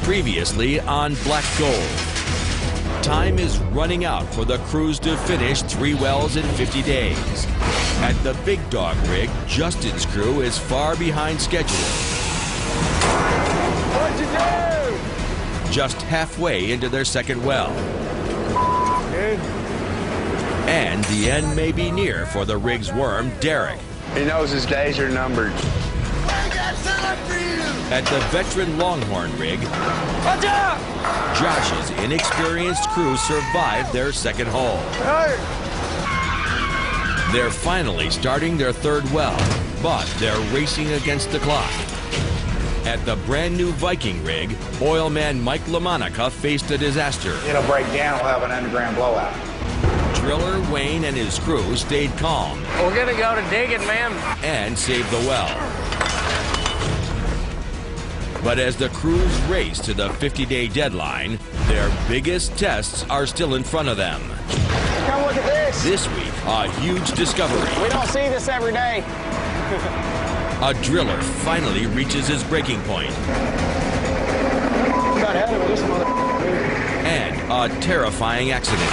Previously on Black Gold. Time is running out for the crews to finish 3 wells in 50 days. At the Big Dog rig, Justin's crew is far behind schedule. What'd you do? Just halfway into their second well. Dude. And the end may be near for the rig's worm, Derek. He knows his days are numbered. At the veteran Longhorn rig, Watch out! Josh's inexperienced crew survived their second hole. Hey! They're finally starting their third well, but they're racing against the clock. At the brand new Viking rig, oilman Mike LaMonica faced a disaster. It'll break down, we'll have an underground blowout. Driller Wayne and his crew stayed calm We're gonna go to digging, man. and saved the well. But as the crews race to the 50-day deadline, their biggest tests are still in front of them. Come look at this. This week, a huge discovery. We don't see this every day. A driller finally reaches his breaking point. Got ahead of this mother. And a terrifying accident.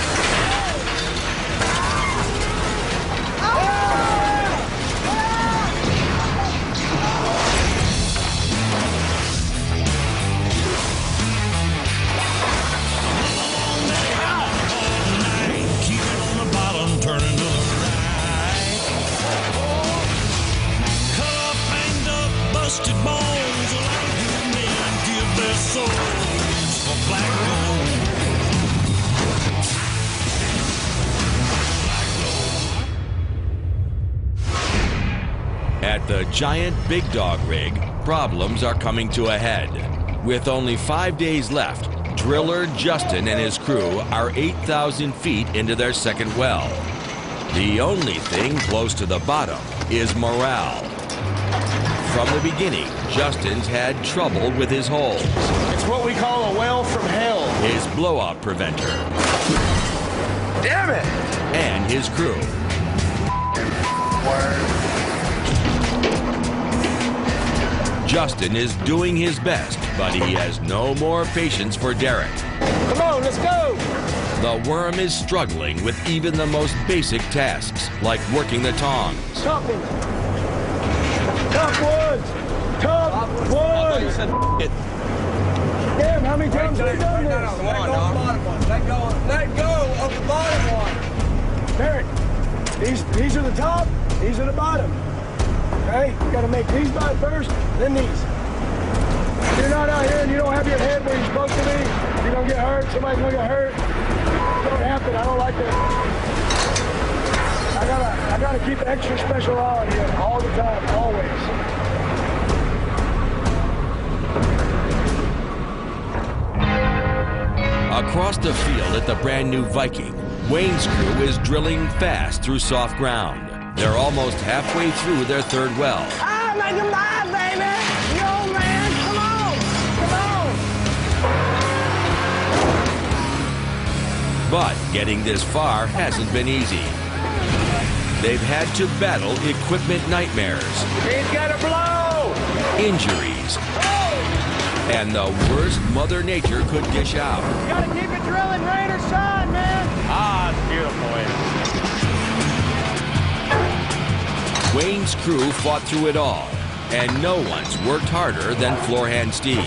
At the giant Big Dog rig, problems are coming to a head. With only 5 days left, driller Justin and his crew are 8,000 feet into their second well. The only thing close to the bottom is morale. From the beginning, Justin's had trouble with his holes. It's what we call a well from hell. His blowout preventer. Damn it! And his crew. Justin is doing his best, but he has no more patience for Derek. Come on, let's go. The worm is struggling with even the most basic tasks, like working the tongs. Something. Top ones! Top ones! Damn, how many times have we done this? Let go of the bottom one. Derek, these are the top, these are the bottom. Okay? You gotta make these bottom first, then these. If you're not out here and you don't have your head where you're supposed to be, you're gonna get hurt, somebody's gonna get hurt. It don't happen, I don't like that. I gotta keep extra special eye on here all the time, always. Across the field at the brand new Viking, Wayne's crew is drilling fast through soft ground. They're almost halfway through their third well. Ah, make them live, baby. Yo, man, come on. But getting this far hasn't been easy. They've had to battle equipment nightmares, He's got to blow. injuries, and the worst Mother Nature could dish out. Got to keep it drilling, rain or shine, man. Ah, it's beautiful. Wayne's crew fought through it all, and no one's worked harder than Floorhand Steve.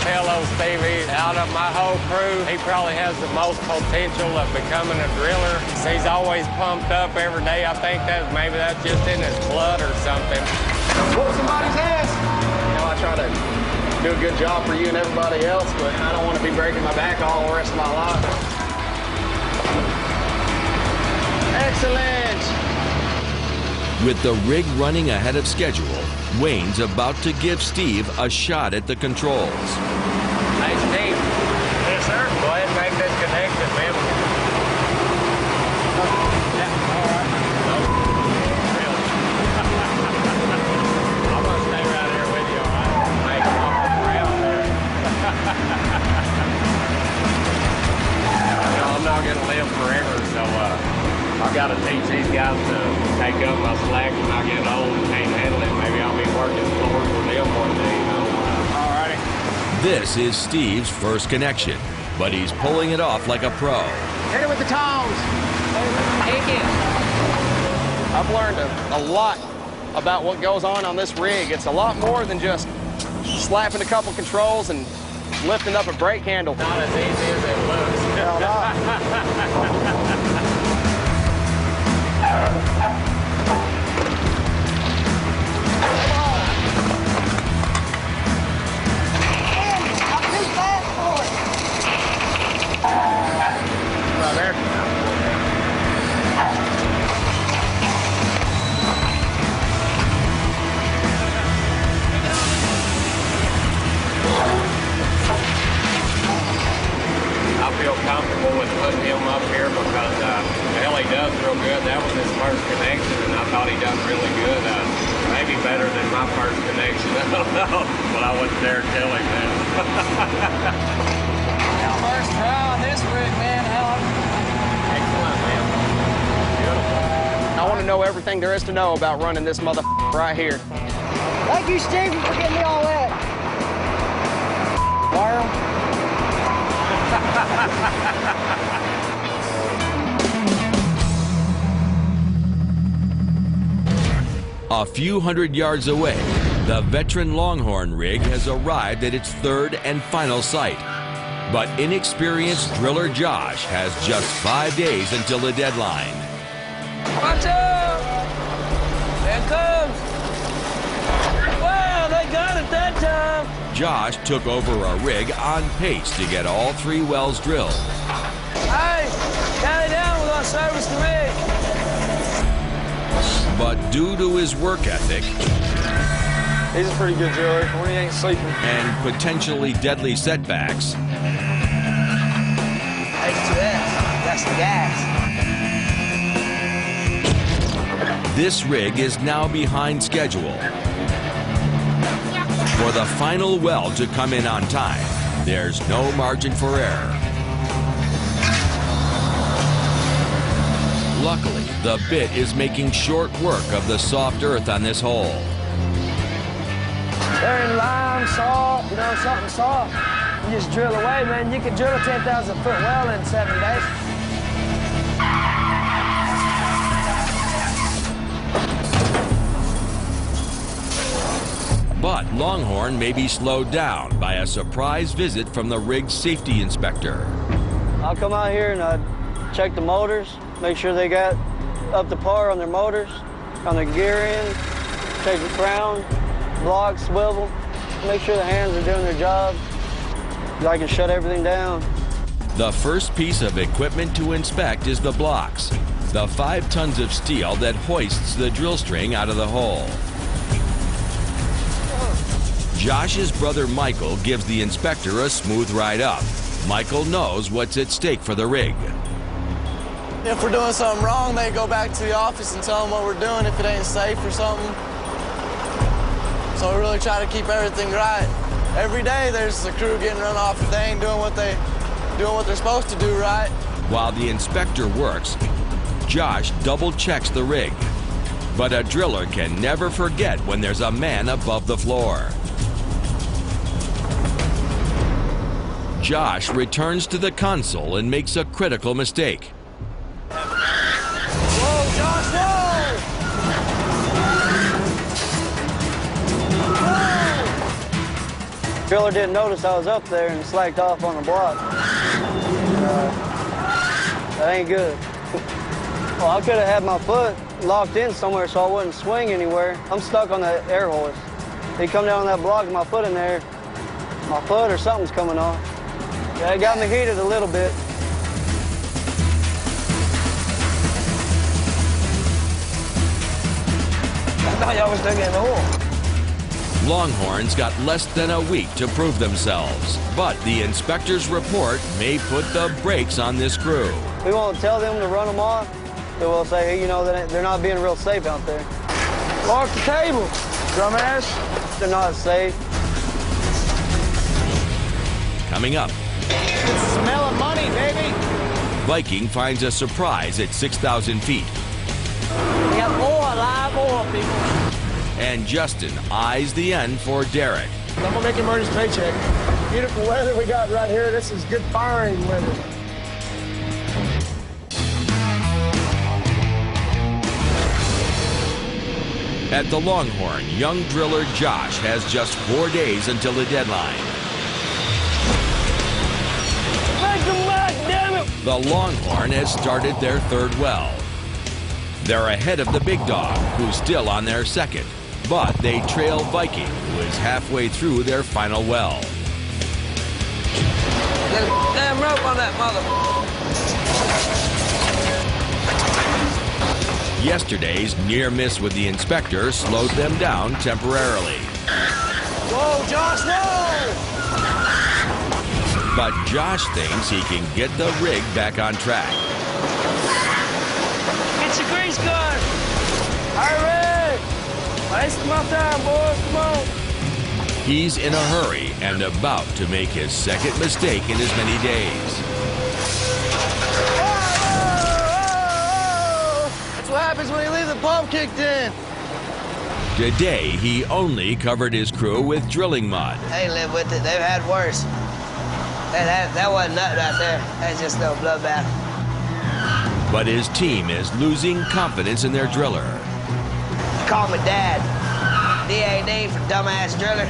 Hello, Stevie. Out of my whole crew, he probably has the most potential of becoming a driller. He's always pumped up every day. I think maybe that's just in his blood or something. Whoop somebody's ass. You know, I try to do a good job for you and everybody else, but I don't want to be breaking my back all the rest of my life. Excellent. With the rig running ahead of schedule, Wayne's about to give Steve a shot at the controls. Hey, Steve. Yes, sir. Go ahead and make this connection, man. Yeah, all right. Really? I'm going to stay right here with you, all right? Make them all around there. You know, I'm not going to live forever, so I've got to teach these guys to take up my slack when I get old and can't handle it. Maybe I'll be working floors with them one day, you know. All righty. This is Steve's first connection, but he's pulling it off like a pro. Hit it with the tongs. Take it. I've learned a lot about what goes on this rig. It's a lot more than just slapping a couple controls and lifting up a brake handle. Not as easy as it looks. Hell no. Right there. I feel comfortable with putting him up here because hell, he does real good. That was his first connection, and I thought he done really good. Maybe better than my first connection. I don't know, but I wouldn't dare tell him that. First try on this rig, man. Excellent, man. Beautiful. I want to know everything there is to know about running this mother right here. Thank you, Steve, for getting me all wet. Wire. A few hundred yards away, the veteran Longhorn rig has arrived at its third and final site. But inexperienced driller Josh has just 5 days until the deadline. Watch out! There it comes! Wow, they got it that time! Josh took over a rig on pace to get all 3 wells drilled. Hey, carry down, we're gonna service the rig. But due to his work ethic He's a pretty good driller when he ain't sleeping. and potentially deadly setbacks, That's the gas. this rig is now behind schedule. For the final well to come in on time, there's no margin for error. Luckily, the bit is making short work of the soft earth on this hole. They're in lime, salt, something soft. You just drill away, man. You can drill a 10,000-foot well in 7 days. But Longhorn may be slowed down by a surprise visit from the rig's safety inspector. I'll come out here and check the motors, make sure they got up to par on their motors, on their gear in, check the crown, block, swivel, make sure the hands are doing their job. I can shut everything down. The first piece of equipment to inspect is the blocks, the 5 tons of steel that hoists the drill string out of the hole. Josh's brother Michael gives the inspector a smooth ride up. Michael knows what's at stake for the rig. If we're doing something wrong, they go back to the office and tell them what we're doing if it ain't safe or something. So we really try to keep everything right. Every day there's a crew getting run off if they ain't doing what they're supposed to do right. While the inspector works, Josh double checks the rig. But a driller can never forget when there's a man above the floor. Josh returns to the console and makes a critical mistake. Whoa, Josh, whoa! Driller didn't notice I was up there and slacked off on the block. That ain't good. Well, I could have had my foot locked in somewhere so I wouldn't swing anywhere. I'm stuck on the air hoist. He come down on that block with my foot in there, my foot or something's coming off. Yeah, it got me heated a little bit. I thought y'all was digging in the hole. Longhorns got less than a week to prove themselves, but the inspector's report may put the brakes on this crew. We won't tell them to run them off, but we'll say, hey, you know, they're not being real safe out there. Mark the table, dumbass. They're not safe. Coming up, Smell of money, baby. Viking finds a surprise at 6,000 feet, We got more live oil, people. and Justin eyes the end for Derek. I'm gonna make him earn his paycheck. Beautiful weather we got right here. This is good firing weather. At the Longhorn, young driller Josh has just 4 days until the deadline. Make them back, damn it! The Longhorn has started their third well. They're ahead of the Big Dog, who's still on their second, but they trail Viking, who is halfway through their final well. Get a damn rope on that mother. Yesterday's near miss with the inspector slowed them down temporarily. Whoa, Josh, whoa! But Josh thinks he can get the rig back on track. Get your grease gun. Hurry! Waste my time, boys. Come on. He's in a hurry and about to make his second mistake in as many days. That's what happens when you leave the pump kicked in. Today, he only covered his crew with drilling mud. They live with it. They've had worse. That wasn't nothing right there. That's just no bloodbath. But his team is losing confidence in their driller. Call me Dad. D-A-D for dumbass driller.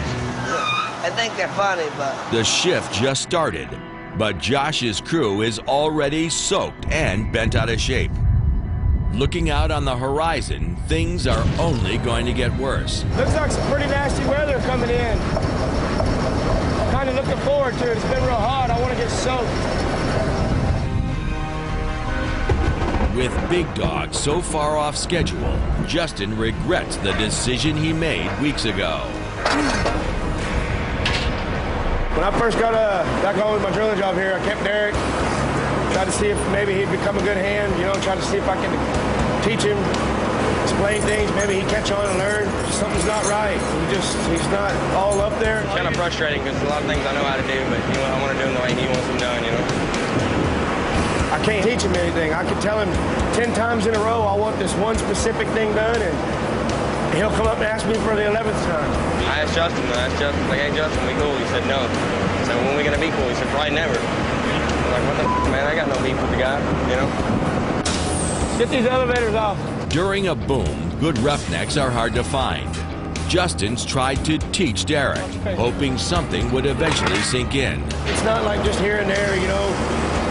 I think they're funny, but... The shift just started, but Josh's crew is already soaked and bent out of shape. Looking out on the horizon, things are only going to get worse. Looks like some pretty nasty weather coming in. Kind of looking forward to it. It's been real hot. I want to get soaked. With Big Dog so far off schedule, Justin regrets the decision he made weeks ago. When I first got back on with my drilling job here, I kept Derek. Tried to see if maybe he'd become a good hand, you know, tried to see if I can teach him, explain things, maybe he'd catch on and learn. Something's not right. He's not all up there. It's kind of frustrating because a lot of things I know how to do, but you know, I want to do them the way he wants them done, you know. I can't teach him anything. I can tell him 10 times in a row I want this one specific thing done, and he'll come up and ask me for the 11th time. I asked Justin, like, hey, Justin, we cool? He said no. So when we gonna be cool? He said, probably never. I'm like, what the f, man? I got no beef with the guy, you know? Get these elevators off. During a boom, good roughnecks are hard to find. Justin's tried to teach Derek, hoping something would eventually sink in. It's not like just here and there, you know,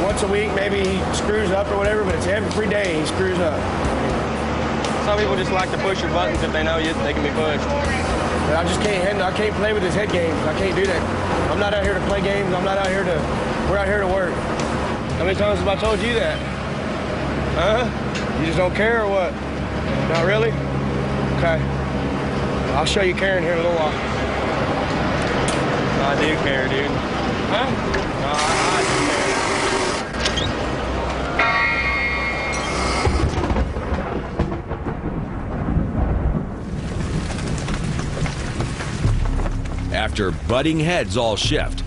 once a week maybe he screws up or whatever, but it's every day he screws up. Some people just like to push your buttons if they know they can be pushed. But I just can't handle, I can't play with his head games. I can't do that. I'm not out here to play games. I'm not out here to, we're out here to work. How many times have I told you that? Huh? You just don't care or what? Not really? Okay. I'll show you caring here in a little while. I do care, dude. Huh? No, I do care. After butting heads all shift,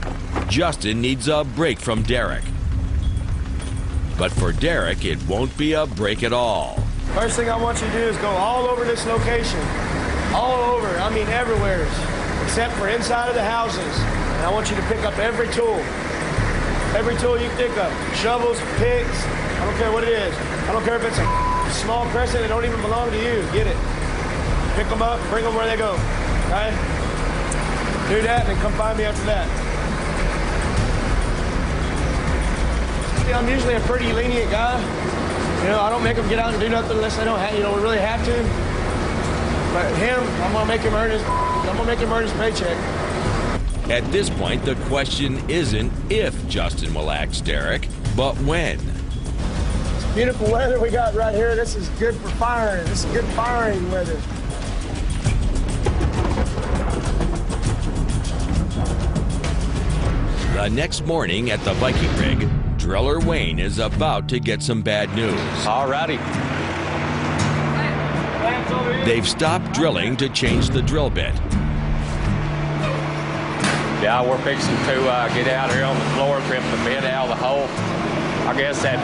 Justin needs a break from Derek. But for Derek, it won't be a break at all. First thing I want you to do is go all over this location. All over, I mean everywhere, except for inside of the houses. And I want you to pick up every tool. Every tool you pick up. Shovels, picks, I don't care what it is. I don't care if it's a small crescent that don't even belong to you. Get it. Pick them up, bring them where they go. Okay? Do that, and then come find me after that. I'm usually a pretty lenient guy. You know, I don't make them get out and do nothing unless they don't have, you know, we really have to. But him, I'm gonna make him earn his paycheck. At this point, the question isn't if Justin will axe Derek, but when. It's beautiful weather we got right here. This is good for firing. This is good firing weather. The next morning at the Viking rig, Driller Wayne is about to get some bad news. Alrighty. They've stopped drilling to change the drill bit. Yeah, we're fixing to get out here on the floor, rip the bit out of the hole. I guess that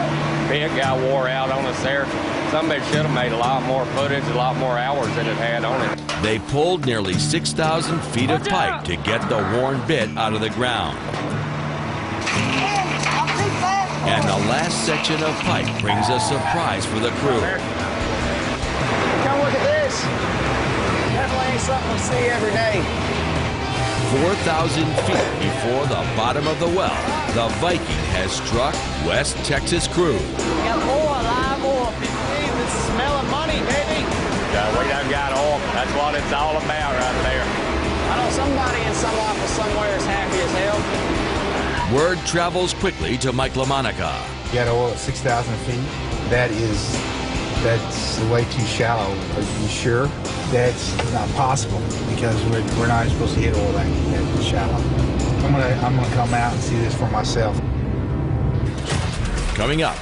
bit got wore out on us there. Some of it should have made a lot more footage, a lot more hours than it had on it. They pulled nearly 6,000 feet of pipe to get the worn bit out of the ground. And the last section of pipe brings a surprise for the crew. Come look at this. Definitely ain't something we see every day. 4,000 feet before the bottom of the well, the Viking has struck West Texas crew. We got oil, live oil. It's smelling money, baby. We done got oil. That's what it's all about right there. I know somebody in some office somewhere is happy as hell. Word travels quickly to Mike LaMonica. You got oil at 6,000 feet. That's way too shallow. Are you sure? That's not possible because we're not supposed to hit oil that shallow. I'm gonna come out and see this for myself. Coming up,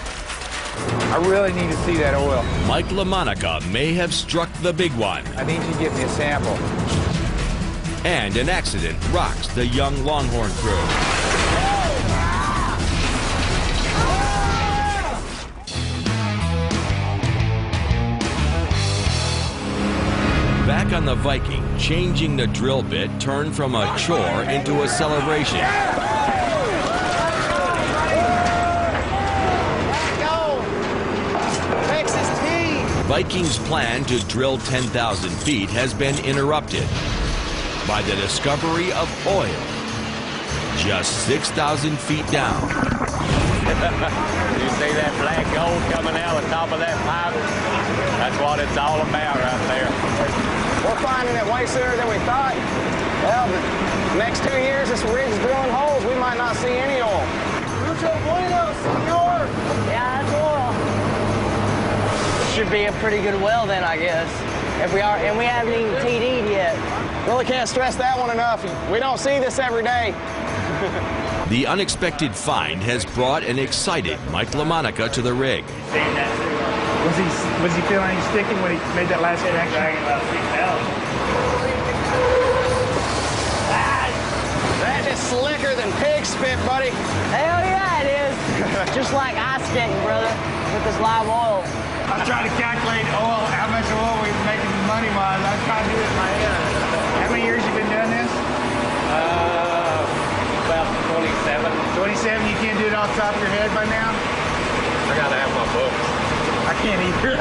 I really need to see that oil. Mike LaMonica may have struck the big one. I need you to get me a sample. And an accident rocks the young Longhorn crew. Back on the Viking, changing the drill bit turned from a chore into a celebration. Viking's plan to drill 10,000 feet has been interrupted by the discovery of oil just 6,000 feet down. You see that black gold coming out the top of that pipe? That's what it's all about right there. We're finding it way sooner than we thought. Well, the next 2 years, this rig's drilling holes. We might not see any oil. Mucho bueno, senor. Yeah, that's oil. Should be a pretty good well then, I guess. If we are, and we haven't even TD'd yet. Really can't stress that one enough. We don't see this every day. The unexpected find has brought an excited Mike LaMonica to the rig. Was he feeling any sticking when he made that last connection? That is slicker than pig spit, buddy. Hell yeah, it is. Just like ice skating, brother, with this live oil. I was trying to calculate how much oil we were making money-wise. I was trying to do it in my head. How many years you been doing this? About 27. 27, you can't do it off the top of your head by now? I gotta have my books. I can't either.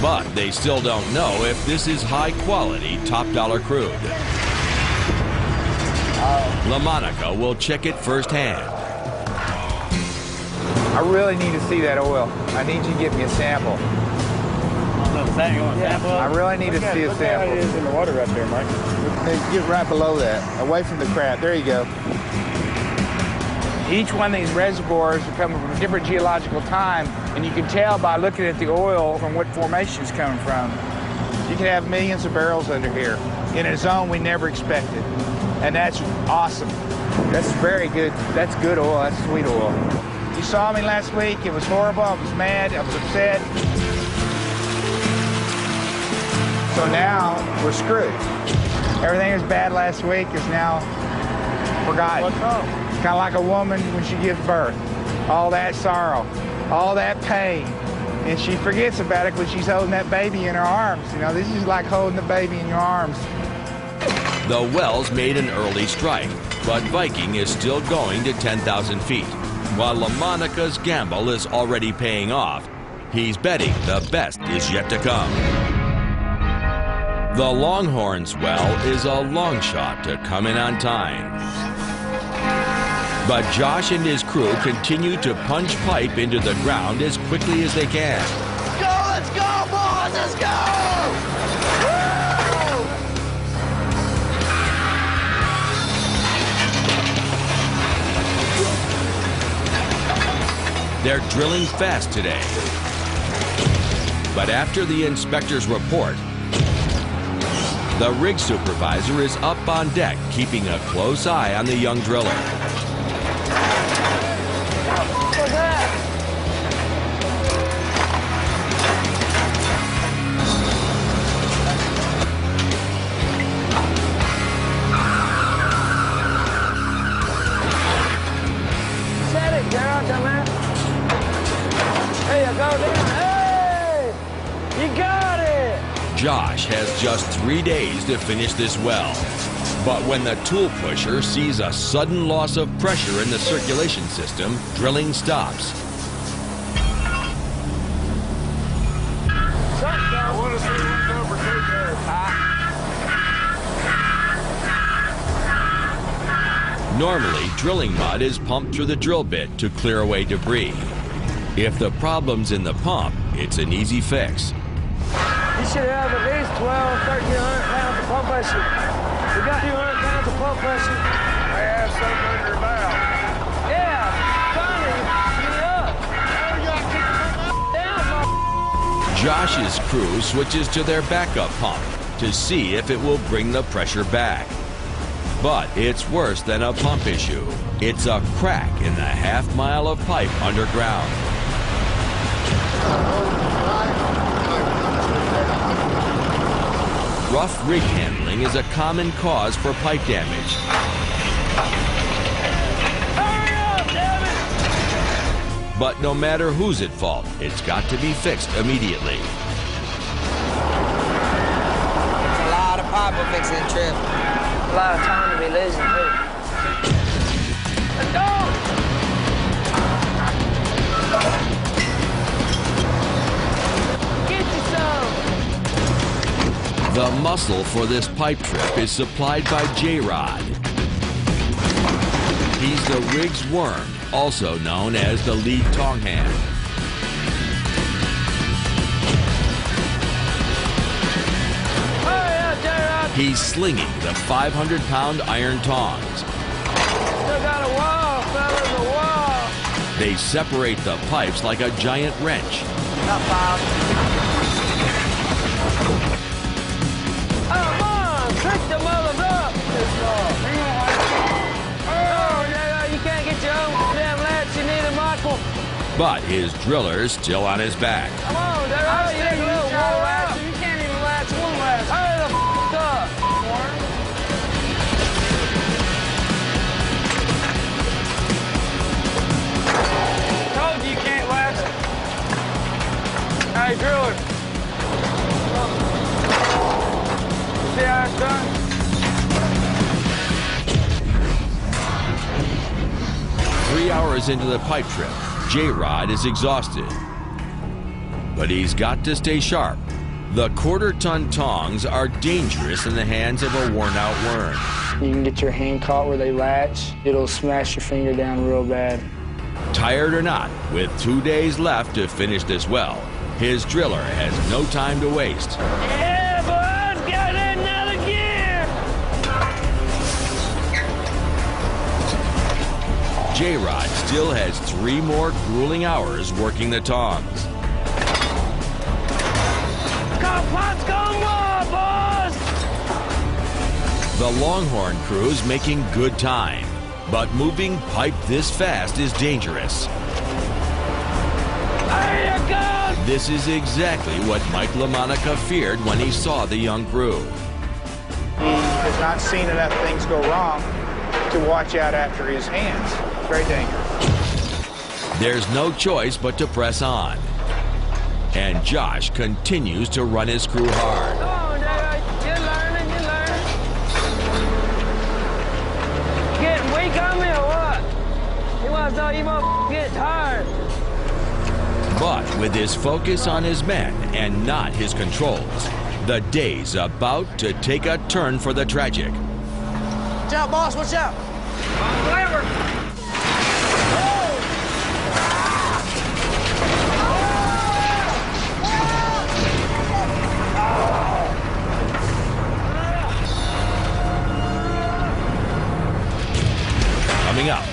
But they still don't know if this is high-quality, top-dollar crude. LaMonica will check it firsthand. I really need to see that oil. I need you to get me a sample. I really need to see a sample. Look how it is in the water right there, Mike. Get right below that, away from the crap. There you go. Each one of these reservoirs are coming from a different geological time, and you can tell by looking at the oil from what formation it's coming from. You can have millions of barrels under here in a zone we never expected, and that's awesome. That's very good. That's good oil. That's sweet oil. You saw me last week. It was horrible. I was mad. I was upset. So now we're screwed. Everything that was bad last week is now forgotten. What's wrong? Kind of like a woman when she gives birth. All that sorrow, all that pain, and she forgets about it when she's holding that baby in her arms. You know, this is like holding the baby in your arms. The wells made an early strike, but Viking is still going to 10,000 feet. While LaMonica's gamble is already paying off, he's betting the best is yet to come. The Longhorn's well is a long shot to come in on time. But Josh and his crew continue to punch pipe into the ground as quickly as they can. Let's go, boys, let's go! Woo! They're drilling fast today. But after the inspector's report, the rig supervisor is up on deck, keeping a close eye on the young driller. What's that? Josh has just 3 days to finish this well. But when the tool pusher sees a sudden loss of pressure in the circulation system, drilling stops. Normally, drilling mud is pumped through the drill bit to clear away debris. If the problem's in the pump, it's an easy fix. You should have at least 1,300 pounds of pump pressure. We got 200 pounds of pump pressure. I have something under your valve. Yeah, finally, get up. Josh's crew switches to their backup pump to see if it will bring the pressure back. But it's worse than a pump issue. It's a crack in the half-mile of pipe underground. Rough rig handling is a common cause for pipe damage. Hurry up, damn it! But no matter who's at fault, it's got to be fixed immediately. A lot of pipe will fix that trip. A lot of time to be losing, too. Let's go! Get you some! The muscle for this pipe trip is supplied by J-Rod. He's the rig's worm, also known as the lead tong hand. Hurry up, J-Rod! He's slinging the 500-pound iron tongs. Still got a wall, fellas, a wall! They separate the pipes like a giant wrench. Not five. Come on, trick the mothers up! Oh, J-Rod, you can't get your own damn latch, you need a Michael. But his driller's still on his back. Come on, J-Rod, you need a little wall latch. You can't even latch one latch. Hurry the f*** up! Told you you can't latch it. Hey, driller. See how it's done? 3 hours into the pipe trip, J-Rod is exhausted. But he's got to stay sharp. The quarter-ton tongs are dangerous in the hands of a worn-out worm. You can get your hand caught where they latch. It'll smash your finger down real bad. Tired or not, with 2 days left to finish this well, his driller has no time to waste. Yeah, bud, got another gear! J-Rod still has 3 more grueling hours working the tongs. Pot's gone wild, boys! The Longhorn crew's making good time, but moving pipe this fast is dangerous. There you go! This is exactly what Mike LaMonica feared when he saw the young crew. He has not seen enough things go wrong to watch out after his hands. Very dangerous. There's no choice but to press on. And Josh continues to run his crew hard. Come on, J-Rod, you're learning. Getting weak on me or what? You want to know you must get tired. But with his focus on his men and not his controls, the day's about to take a turn for the tragic. Watch out, boss, watch out. Coming up,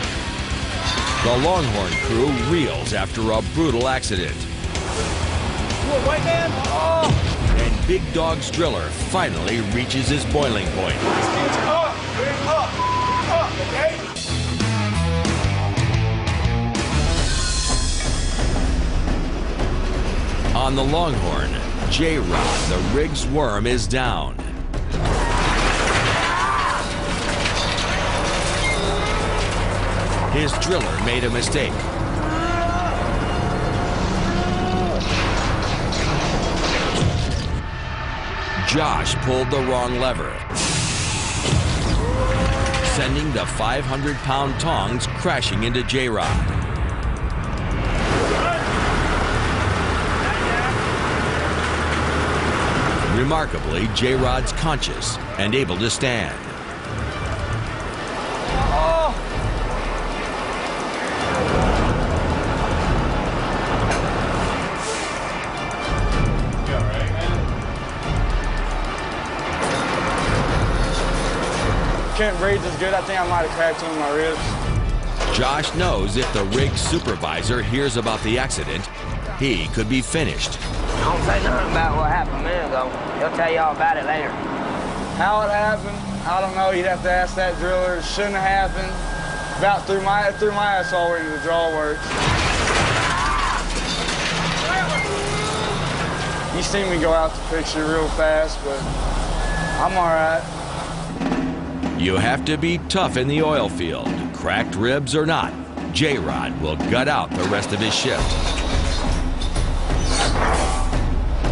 the Longhorn crew reels after a brutal accident. White man? Oh! And Big Dog's driller finally reaches his boiling point. Up, okay? On the Longhorn, J-Rod, the rig's worm, is down. His driller made a mistake. Josh pulled the wrong lever, sending the 500-pound tongs crashing into J-Rod. Remarkably, J-Rod's conscious and able to stand. Couldn't breathe as good. I think I might have cracked one of my ribs. Josh knows if the rig supervisor hears about the accident, he could be finished. Don't say nothing about what happened a minute ago. He'll tell y'all about it later. How it happened, I don't know. You'd have to ask that driller. It shouldn't have happened. About threw my asshole into the draw works. You see me go out the picture real fast, but I'm all right. You have to be tough in the oil field. Cracked ribs or not, J-Rod will gut out the rest of his shift.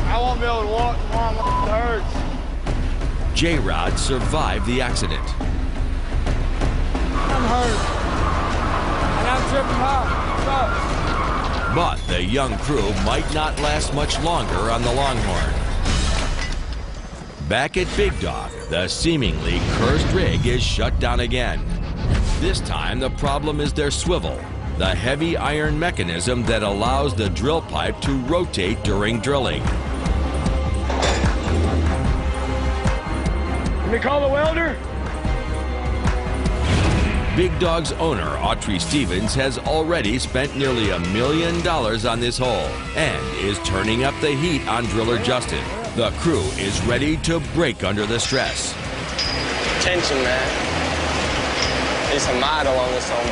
I won't be able to walk tomorrow. My hurts. J-Rod survived the accident. I'm hurt. And I'm tripping hot. But the young crew might not last much longer on the Longhorn. Back at Big Dog, the seemingly cursed rig is shut down again. This time the problem is their swivel, the heavy iron mechanism that allows the drill pipe to rotate during drilling. Can we call the welder? Big Dog's owner, Autry Stevens, has already spent nearly $1 million on this hole and is turning up the heat on driller Justin. The crew is ready to break under the stress. Tension, man. Need some idle on this one.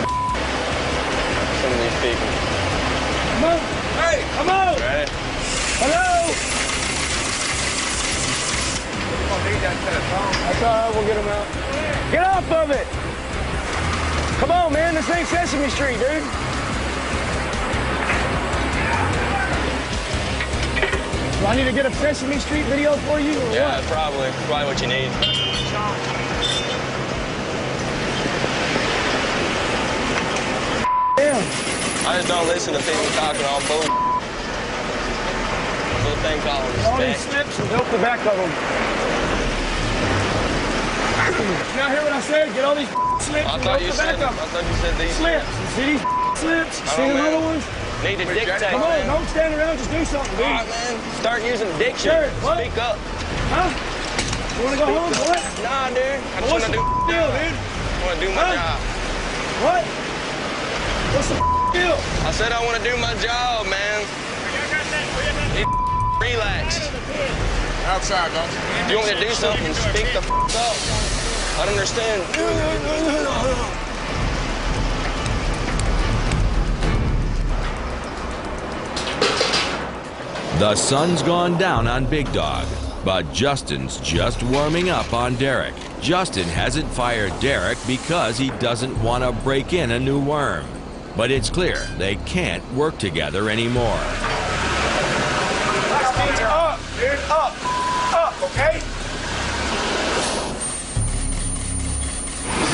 Some of these people. Come on. Hey, come on. Ready? Hello. That's all right, we'll get him out. Get off of it. Come on, man, this ain't Sesame Street, dude. Do I need to get a Sesame Street video for you or Yeah, what? probably what you need. Damn. I just don't listen to people talking all bull. Little thing called All these respect. slips and milk the back of them. You not hear what I said? Get all these slips I and thought milk you the back said. of I them. thought you said these Slips. You see these slips? You I see don't them know, other man. ones? Need to dictate. Come on, man. don't stand around, just do something, dude. All right, man. Start using diction. Sure, what? Speak up. Huh? You wanna go home? What? Nah, dude. I just What's want the to do. deal, dude? I want to do my job. What? What's the deal? I said I want to do my job, man. Relax. Outside, don't you? You want me to do something? Speak the up. I don't understand. The sun's gone down on Big Dog, but Justin's just warming up on Derek. Justin hasn't fired Derek because he doesn't want to break in a new worm. But it's clear they can't work together anymore. Up, dude, up, okay?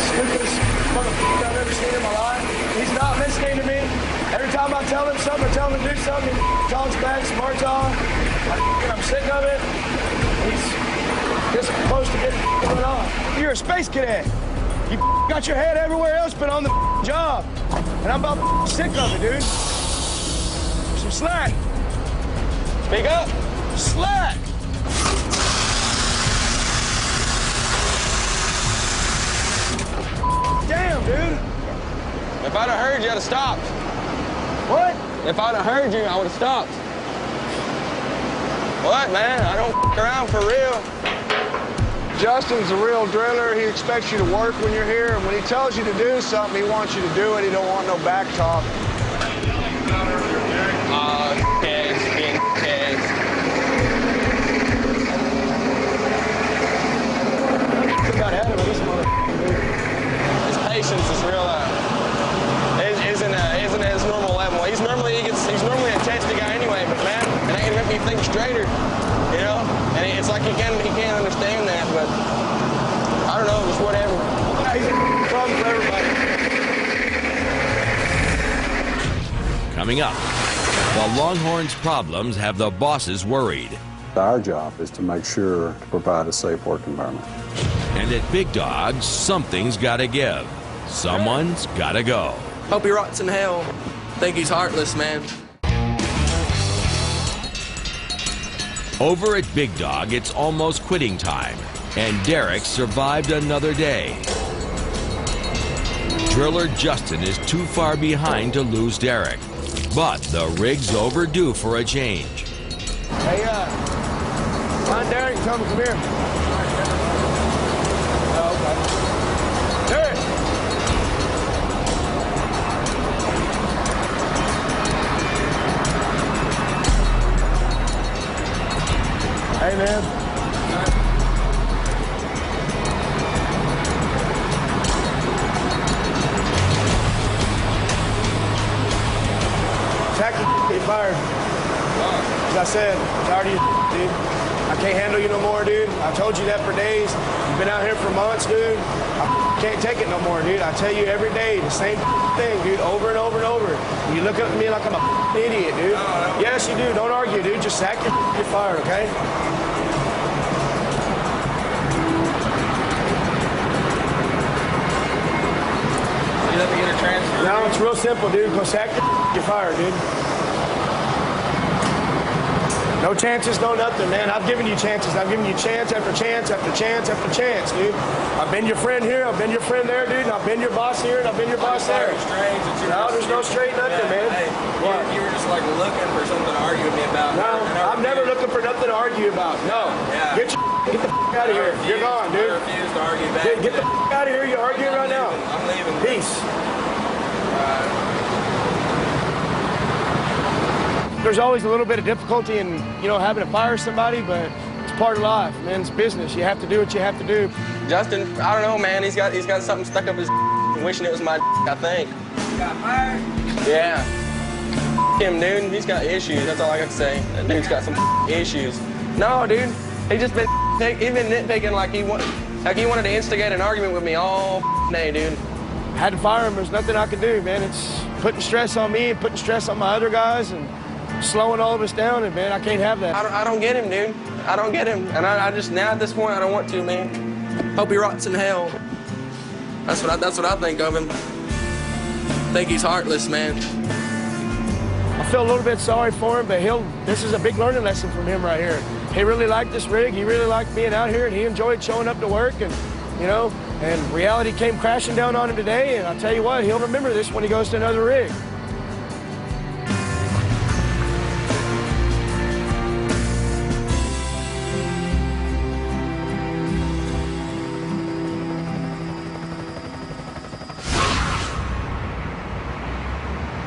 Stupidest motherfucker I've ever seen in my life. He's not listening to me. Every time I tell him something, I tell him to do something, he talks back, smarts on. I'm sick of it. He's just supposed to get going on. You're a space cadet. You got your head everywhere else but on the job. And I'm about sick of it, dude. Some slack. Speak up. Slack! Damn, dude. If I'd have heard you, I'd have stopped. What? If I'd have heard you, I would have stopped. What, man? I don't around for real. Justin's a real driller. He expects you to work when you're here, and when he tells you to do something, he wants you to do it. He don't want no back talk. Case, being case. Got ahead of this motherfucker. His patience is real isn't at his normal level. He's normally a testy guy anyway, but man, it ain't gonna make me think straighter, you know. And it's like he can't coming up. The Longhorns' problems have the bosses worried. Our job is to make sure to provide a safe work environment. And at Big Dog, something's got to give. Someone's got to go. Hope he rots in hell. Think he's heartless, man. Over at Big Dog, it's almost quitting time, and Derek survived another day. Driller Justin is too far behind to lose Derek, but the rig's overdue for a change. Hey, find Derek and tell him to come here. Oh, okay. Derek! Hey, man. Get fired. As I said, I'm tired of you, dude. I can't handle you no more, dude. I told you that for days. You've been out here for months, dude. I can't take it no more, dude. I tell you every day the same thing, dude, over and over and over. You look at me like I'm a idiot, dude. Yes, you do. Don't argue, dude. Just sack your get fired, okay? You let me get a transfer? No, it's real simple, dude. Go sack your get fired, dude. No chances, no nothing, man. I've given you chances. I've given you chance after chance after chance after chance, dude. I've been your friend here. I've been your friend there, dude. And I've been your boss here, and I've been your boss there. No, there's no straight nothing, man. Hey, you were just like looking for something to argue with me about. No, I'm never looking for nothing to argue about. No. Yeah. Get the out of here. You're gone, dude. I refuse to argue back. Get the out of here. You're arguing right now. I'm leaving. Peace. There's always a little bit of difficulty in, having to fire somebody, but it's part of life, man. It's business. You have to do what you have to do. Justin, I don't know, man. He's got something stuck up his wishing it was my I think. You got fired? Yeah. Him, dude. He's got issues. That's all I got to say. That dude's got some issues. No, dude. He just been nitpicking like he wanted to instigate an argument with me all day, dude. Had to fire him. There's nothing I could do, man. It's putting stress on me and putting stress on my other guys and slowing all of us down, and man, I can't have that. I don't get him, dude. I don't get him, and I just now at this point I don't want to, man. Hope he rots in hell. That's what I think of him. Think he's heartless, man. I feel a little bit sorry for him, but this is a big learning lesson from him right here. He really liked this rig. He really liked being out here, and he enjoyed showing up to work, and and reality came crashing down on him today. And I'll tell you what, he'll remember this when he goes to another rig.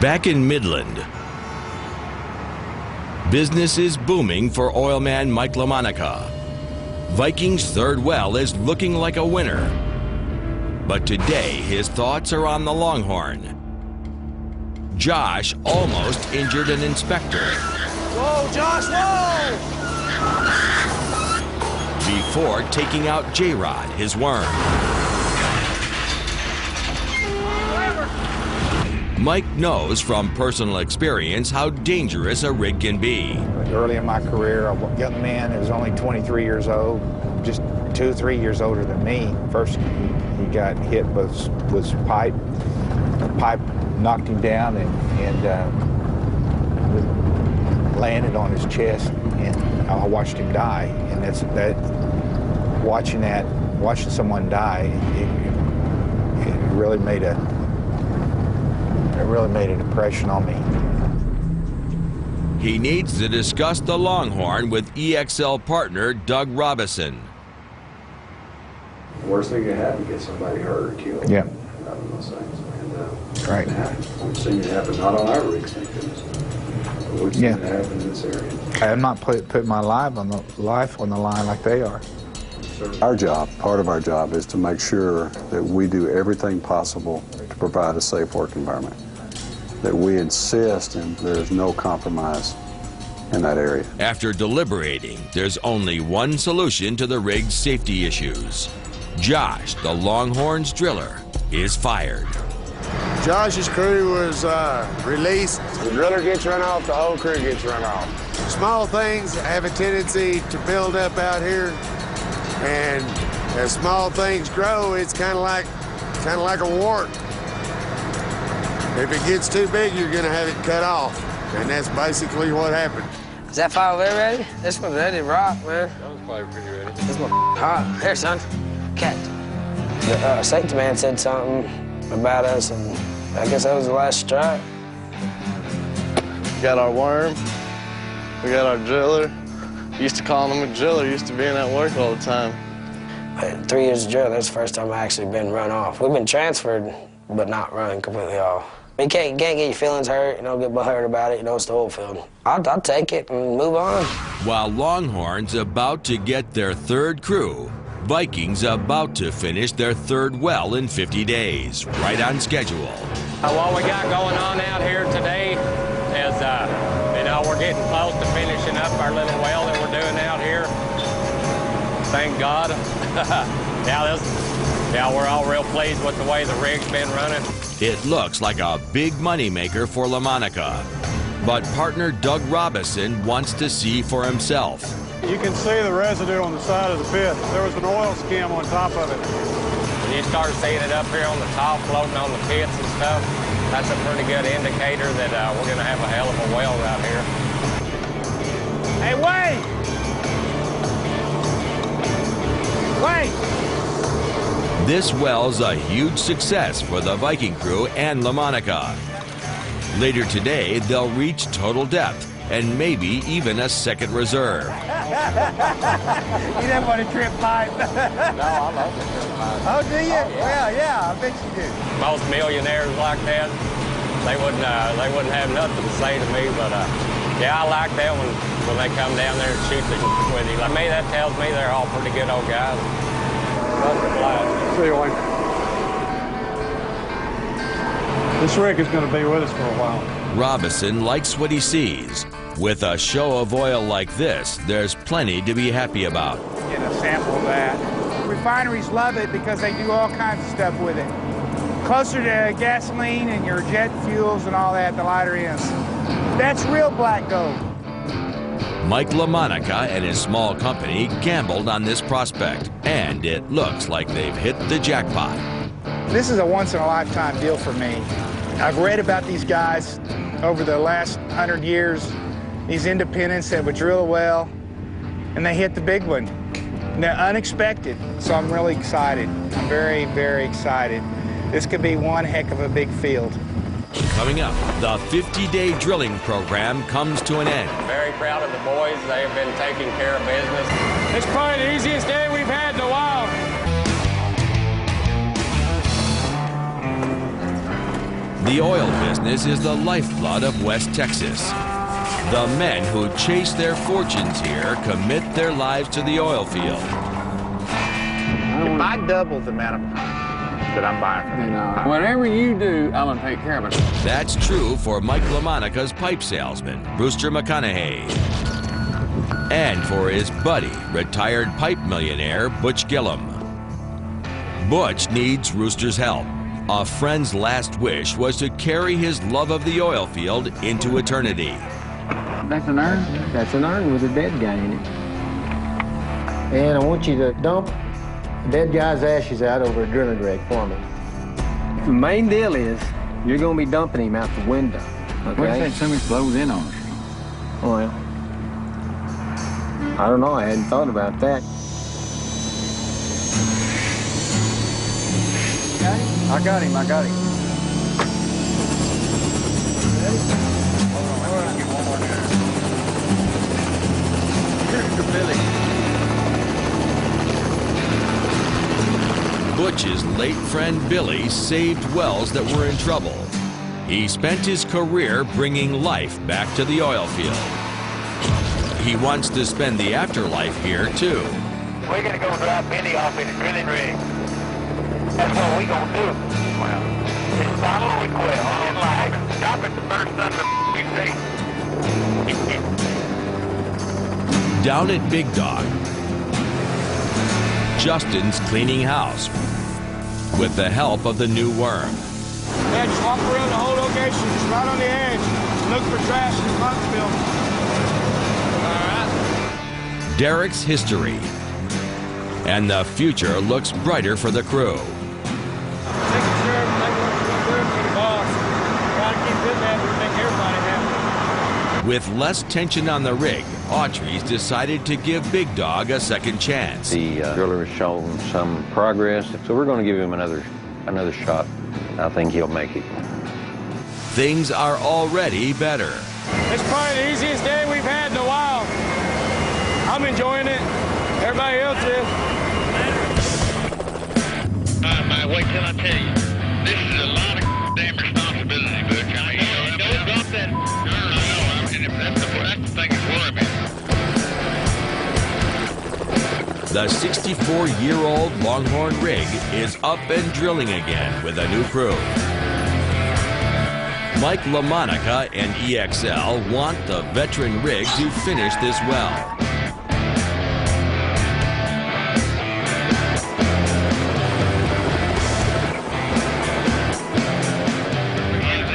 Back in Midland, business is booming for oilman Mike LaMonica. Viking's third well is looking like a winner. But today, his thoughts are on the Longhorn. Josh almost injured an inspector. Whoa, Josh, whoa! Before taking out J-Rod, his worm. Mike knows from personal experience how dangerous a rig can be. Early in my career, a young man who was only 23 years old, just 2 or 3 years older than me. First, he got hit with pipe. The pipe knocked him down and landed on his chest, and I watched him die. And watching someone die, it really made an impression on me. He needs to discuss the Longhorn with EXL partner Doug Robison. The worst thing that happen is get somebody hurt or killed. Yeah. Out of those things. And, Right. We've seen it happen not on our rigs, thank goodness, but we've seen it happen in this area. I'm not putting my life on the line like they are. Our job, part of our job, is to make sure that we do everything possible to provide a safe work environment. That we insist and there's no compromise in that area. After deliberating, there's only one solution to the rig's safety issues. Josh, the Longhorns driller, is fired. Josh's crew was released. The driller gets run off, the whole crew gets run off. Small things have a tendency to build up out here, and as small things grow, it's kind of like a wart. If it gets too big, you're gonna have it cut off, and that's basically what happened. Is that fire there ready? This one's ready to rock, man. That was probably pretty ready. This one's hot. Here, son. Cat. The safety man said something about us, and I guess that was the last strike. We got our worm. We got our driller. Used to call him a driller. Used to being at work all the time. 3 years of drill, that's the first time I actually been run off. We've been transferred, but not run completely off. You can't get your feelings hurt, get hurt about it, it's the oil field. I'll take it and move on. While Longhorns about to get their third crew, Vikings about to finish their third well in 50 days, right on schedule. What we got going on out here today is, we're getting close to finishing up our little well that we're doing out here. Thank God. We're all real pleased with the way the rig's been running. It looks like a big moneymaker for LaMonica, but partner Doug Robison wants to see for himself. You can see the residue on the side of the pit. There was an oil skim on top of it. When you start seeing it up here on the top, floating on the pits and stuff, that's a pretty good indicator that we're going to have a hell of a well right here. Hey, wait! Wait! This well's a huge success for the Viking crew and LaMonica. Later today, they'll reach total depth and maybe even a second reserve. You never want to trip pipe? No, I love the trip pipe. Oh, do you? Oh, yeah. Well, yeah, I bet you do. Most millionaires like that, they wouldn't have nothing to say to me, but I like that when they come down there and shoot the with you. Like me, that tells me they're all pretty good old guys. See you later. This rig is going to be with us for a while. Robison likes what he sees. With a show of oil like this, there's plenty to be happy about. Get a sample of that. Refineries love it because they do all kinds of stuff with it. Closer to gasoline and your jet fuels and all that, the lighter ends. That's real black gold. Mike LaMonica and his small company gambled on this prospect, and it looks like they've hit the jackpot. This is a once-in-a-lifetime deal for me. I've read about these guys over the last 100 years, these independents that would drill a well, and they hit the big one. And they're unexpected, so I'm really excited. I'm very, very excited. This could be one heck of a big field. Coming up, the 50-day drilling program comes to an end. Very proud of the boys. They have been taking care of business. It's probably the easiest day we've had in a while. The oil business is the lifeblood of West Texas. The men who chase their fortunes here commit their lives to the oil field. If I double the amount of that I'm buying from you, Whatever you do, I'm gonna take care of it. That's true for Mike LaMonica's pipe salesman, Brewster McConaughey. And for his buddy, retired pipe millionaire, Butch Gillum. Butch needs Rooster's help. A friend's last wish was to carry his love of the oil field into eternity. That's an urn? That's an urn with a dead guy in it. And I want you to dump the dead guy's ashes out over a drilling rig for me. The main deal is you're going to be dumping him out the window. Okay? What if that somebody blows in on us? Well, I don't know. I hadn't thought about that. I got him. Butch's late friend Billy saved wells that were in trouble. He spent his career bringing life back to the oil field. He wants to spend the afterlife here, too. We're going to go drop Billy off in a drilling rig. That's what we're going to do. Well, it's not a request. All in life. Stop at the first thunder you see. Down at Big Dog, Justin's cleaning house with the help of the new worm. Yeah, just walk around the whole location, just right on the edge. Look for trash in the muck spill. All right. Derek's history. And the future looks brighter for the crew. Making sure everything looks good for the boss. Gotta keep doing that to make everybody happy. With less tension on the rig, Autry's decided to give Big Dog a second chance. The driller has shown some progress, so we're going to give him another shot. I think he'll make it. Things are already better. It's probably the easiest day we've had in a while. I'm enjoying it. Everybody else is. All right, man, wait till I tell you. This is a lot of damn responsibility, Butch. Don't drop that. No. That's the thing that's worrying me. The 64-year-old Longhorn rig is up and drilling again with a new crew. Mike LaMonica and EXL want the veteran rig to finish this well.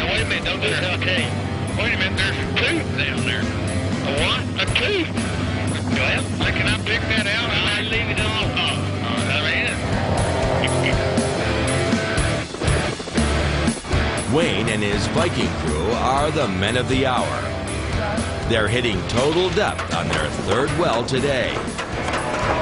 Wait a minute, don't do it, okay. Wait a minute, there's a tooth down there. A what? A tooth? Well, can I pick that out? I leave it on. Wayne and his Viking crew are the men of the hour. They're hitting total depth on their third well today.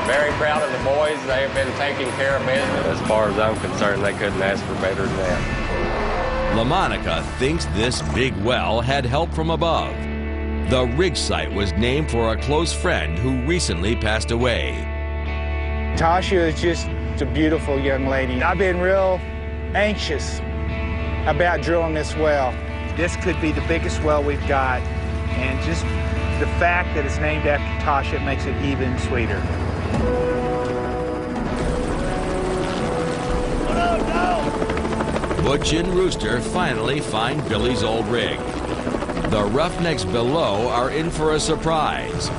Very proud of the boys. They have been taking care of business. As far as I'm concerned, they couldn't ask for better than that. LaMonica thinks this big well had help from above. The rig site was named for a close friend who recently passed away. Tasha is just a beautiful young lady. I've been real anxious about drilling this well. This could be the biggest well we've got, and just the fact that it's named after Tasha makes it even sweeter. Butch and Rooster finally find Billy's old rig. The Roughnecks below are in for a surprise.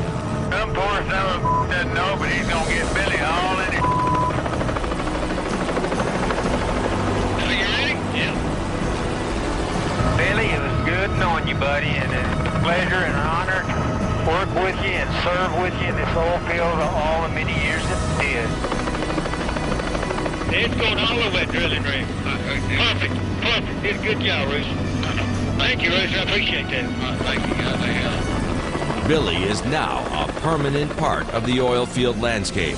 Some poor fellow doesn't know, but he's gonna get Billy all in it. So you ready? Yeah. Billy, it was good knowing you, buddy, and it's a pleasure and an honor to work with you and serve with you in this oil field all the many years that it did. It's going all over that drilling rig. Perfect. Did a good job, Rooster. Thank you, Rooster. I appreciate that. Thank you, guys. Billy is now a permanent part of the oil field landscape.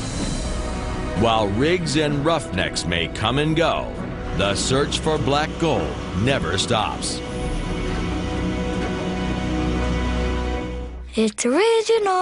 While rigs and roughnecks may come and go, the search for black gold never stops. It's original.